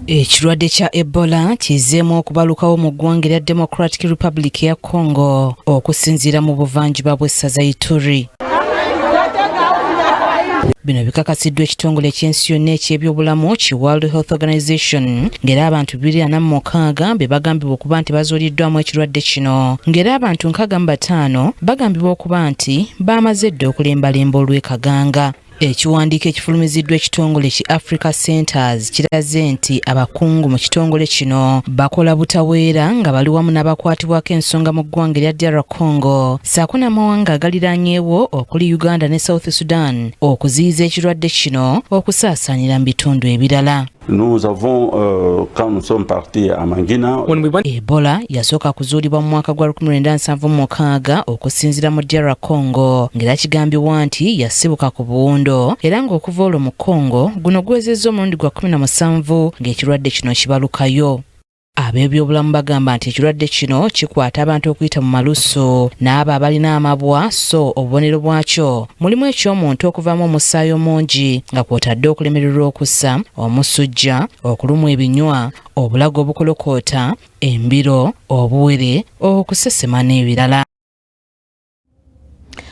Ekirwadde kya Ebola kizzeemu okubalukawo mu ggwanga lya Democratic Republic ya Congo okusinziira mu buvanjuba bw'essaza Ituri. Bino bikakasiddwa ekitongole ky'ensi yonna eky'ebyobulamu ki World Health Organization ng'era abantu 206 be bagambibwa okuba nti bazuuliddwamu ekirwadde kino ng'era abantu 65 bagambibwa okuba nti baamaze dda okulembalemba olw'ekaganga. Ekiwandiiko ekifulumiziddwa ekitongole ki Africa Centers kiraze nti abakungu mu kitongole kino bakola butaweera nga bali wamu n'abakwatibwako ensonga mu ggwanga lya DR Congo ssaako n'amawanga agaliraanyeewo okuli Uganda ne South Sudan okuziyiza ekirwadde kino okusaasaanira mu bitundu ebirala. Nous avons, quand nous sommes partis à Mangina, Ebola yasooka kuzuulibwa mu mwaka gwa 1976 okusinziira mu DR Congo ng'era kigambibwa nti yasibuka ku buwundo era ng'okuva olwo mu Congo guno gwezezza omulundi gwa 17 ng'ekirwadde kino kibalukayo. Ab'ebyobulamu bagamba nti ekirwadde kino kikwata abantu okuyita mu malusu n'abo abalina amabwa so obubonero bwakyo mulimu eky'omuntu okuvaamu omusaayi omungi nga kw'otadde okulemererwa okussa, omusujja, okulumwa ebinywa, obulago obukolokoota, embiro, obuwere, okusesema n'ebirala.